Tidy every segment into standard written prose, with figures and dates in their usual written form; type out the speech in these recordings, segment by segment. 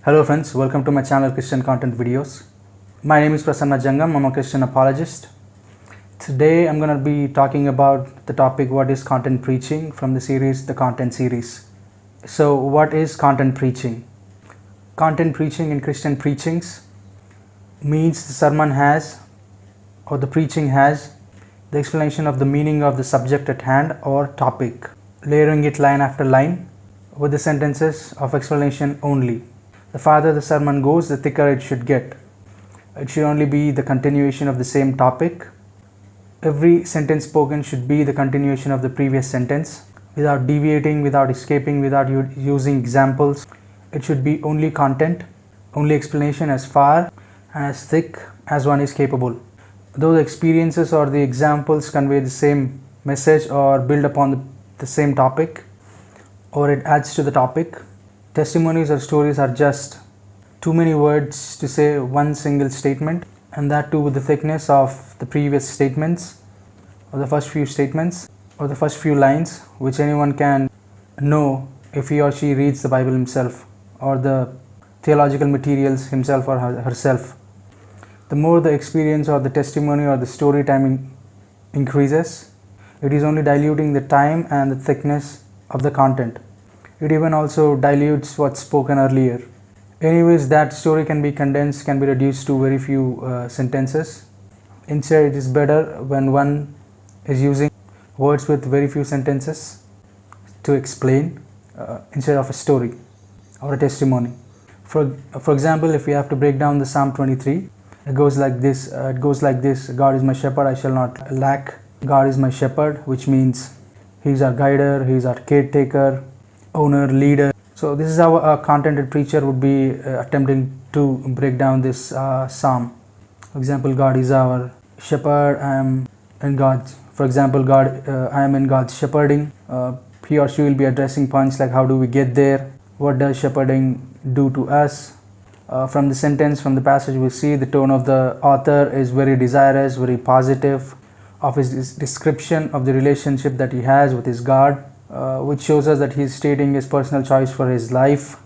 Hello friends, welcome to my channel Christian Content Videos. My name is Prasanna Jangam, I'm a Christian apologist. Today I'm going to be talking about the topic what is content preaching from the series The Content Series. So what is content preaching? Content preaching in Christian preachings means the sermon has or the preaching has the explanation of the meaning of the subject at hand or topic, layering it line after line with the sentences of explanation only. The farther the sermon goes, the thicker it should get. It should only be the continuation of the same topic. Every sentence spoken should be the continuation of the previous sentence without deviating, without escaping, without using examples. It should be only content, only explanation as far and as thick as one is capable. Though the experiences or the examples convey the same message or build upon the same topic, or it adds to the topic, testimonies or stories are just too many words to say one single statement, and that too with the thickness of the previous statements or the first few statements or the first few lines, which anyone can know if he or she reads the Bible himself or the theological materials himself or herself. The more the experience or the testimony or the story time increases, it is only diluting the time and the thickness of the content. It even also dilutes what's spoken earlier. Anyways, that story can be condensed, can be reduced to very few sentences. Instead, it is better when one is using words with very few sentences to explain instead of a story or a testimony. For example, if we have to break down the Psalm 23, it goes like this. God is my shepherd, I shall not lack. God is my shepherd, which means He is our guider, He is our caretaker, owner, leader. So this is how a contented preacher would be attempting to break down this psalm. For example, God is our shepherd. I am in God's. For example, I am in God's shepherding. He or she will be addressing points like how do we get there? What does shepherding do to us? From the sentence, from the passage, we see the tone of the author is very desirous, very positive of his description of the relationship that he has with his God. Which shows us that he is stating his personal choice for his life.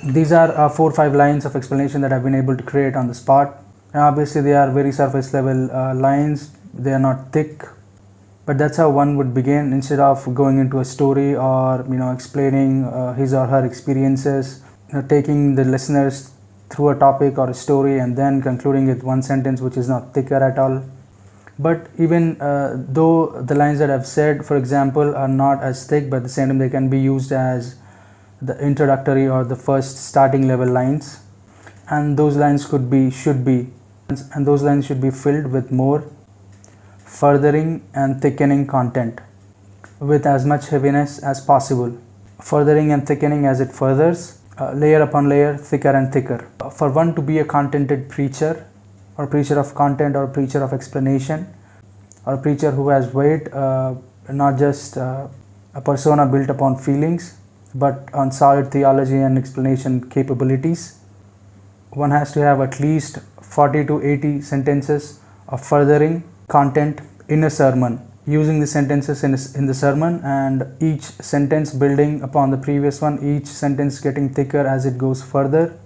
These are 4 or 5 lines of explanation that I've been able to create on the spot. And obviously they are very surface level lines, they are not thick, but that's how one would begin instead of going into a story or explaining his or her experiences, taking the listeners through a topic or a story and then concluding with one sentence which is not thicker at all. But even though the lines that I've said, for example, are not as thick, but at the same time they can be used as the introductory or the first starting level lines, and those lines should be filled with more furthering and thickening content with as much heaviness as possible. Furthering and thickening as it furthers, layer upon layer, thicker and thicker. For one to be a contented preacher, or preacher of content, or preacher of explanation, or a preacher who has weight, not just a persona built upon feelings but on solid theology and explanation capabilities, one has to have at least 40 to 80 sentences of furthering content in a sermon, using the sentences in the sermon, and each sentence building upon the previous one, each sentence getting thicker as it goes further.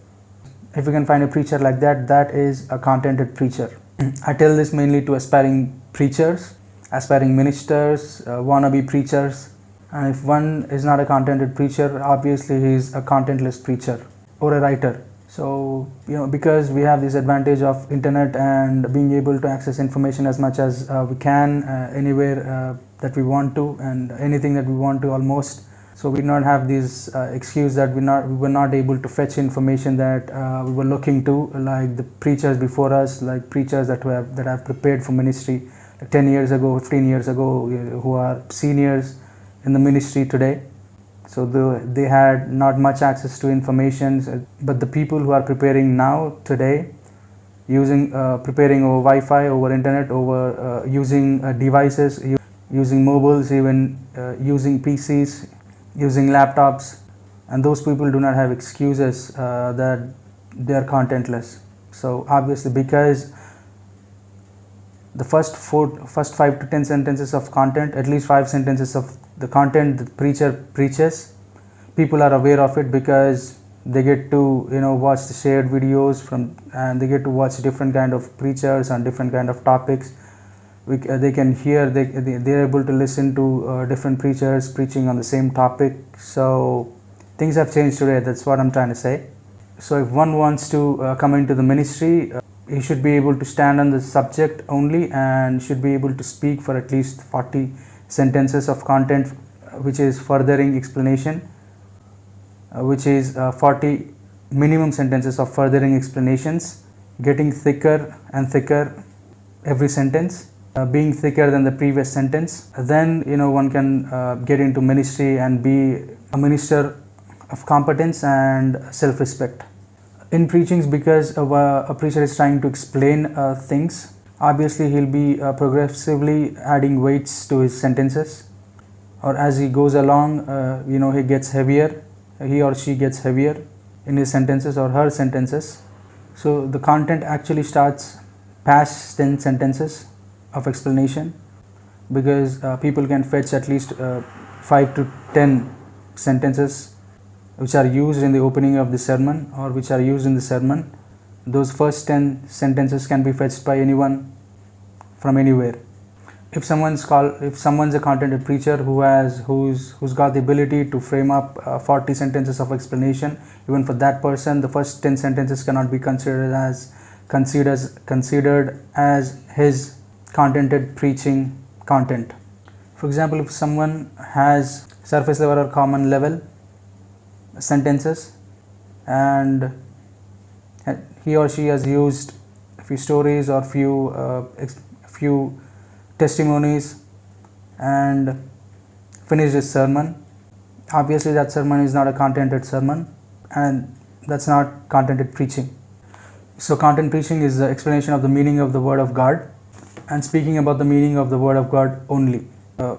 If you can find a preacher like that, that is a contented preacher. I tell this mainly to aspiring preachers, aspiring ministers, wannabe preachers. And if one is not a contented preacher, obviously he is a contentless preacher or a writer. So, because we have this advantage of internet and being able to access information as much as we can anywhere that we want to, and anything that we want to almost. So we do not have this excuse that we were not able to fetch information that we were looking to, like the preachers before us, like preachers that have prepared for ministry like 10 years ago, 15 years ago, who are seniors in the ministry today. So they had not much access to information, but the people who are preparing now today, preparing over Wi-Fi, over internet, over using devices, using mobiles, even using PCs, using laptops, and those people do not have excuses that they are contentless. So obviously, because the first 5 to 10 sentences of content, at least 5 sentences of the content the preacher preaches, people are aware of it because They get to watch the shared videos and they get to watch different kind of preachers on different kind of topics. They can hear, they're able to listen to different preachers preaching on the same topic. So things have changed today, that's what I'm trying to say. So if one wants to come into the ministry, he should be able to stand on the subject only and should be able to speak for at least 40 sentences of content, which is furthering explanation, which is 40 minimum sentences of furthering explanations, getting thicker and thicker every sentence, being thicker than the previous sentence. Then one can get into ministry and be a minister of competence and self-respect. In preachings, because a preacher is trying to explain things, obviously he'll be progressively adding weights to his sentences, or as he goes along, he gets heavier, he or she gets heavier in his sentences or her sentences. So the content actually starts past 10 sentences of explanation, because people can fetch at least 5 to 10 sentences which are used in the opening of the sermon or which are used in the sermon. Those first 10 sentences can be fetched by anyone from anywhere. If someone's a contented preacher who's got the ability to frame up 40 sentences of explanation, even for that person, the first 10 sentences cannot be considered as his contented preaching content. For example, if someone has surface level or common level sentences and he or she has used a few stories or few testimonies and finished his sermon, obviously that sermon is not a contented sermon and that's not contented preaching. So content preaching is the explanation of the meaning of the word of God and speaking about the meaning of the word of God only,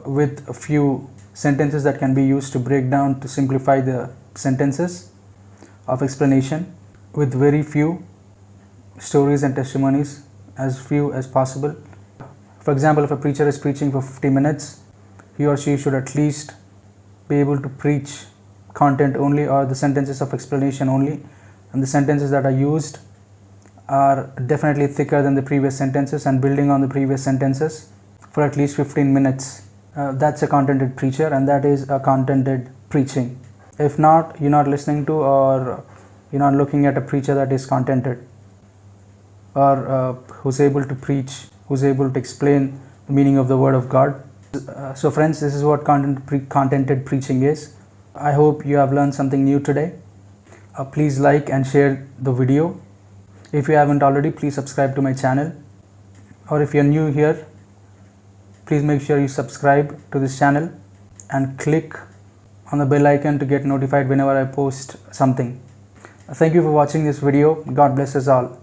with a few sentences that can be used to break down, to simplify the sentences of explanation, with very few stories and testimonies, as few as possible. For example, if a preacher is preaching for 50 minutes, he or she should at least be able to preach content only or the sentences of explanation only, and the sentences that are used are definitely thicker than the previous sentences and building on the previous sentences for at least 15 minutes. That's a contented preacher and that is a contented preaching. If not, you're not listening to or you're not looking at a preacher that is contented or who's able to preach, who's able to explain the meaning of the word of God. So friends, this is what contented preaching is. I hope you have learned something new today. Please like and share the video. If you haven't already, please subscribe to my channel, or if you're new here, please make sure you subscribe to this channel and click on the bell icon to get notified whenever I post something. Thank you for watching this video. God bless us all.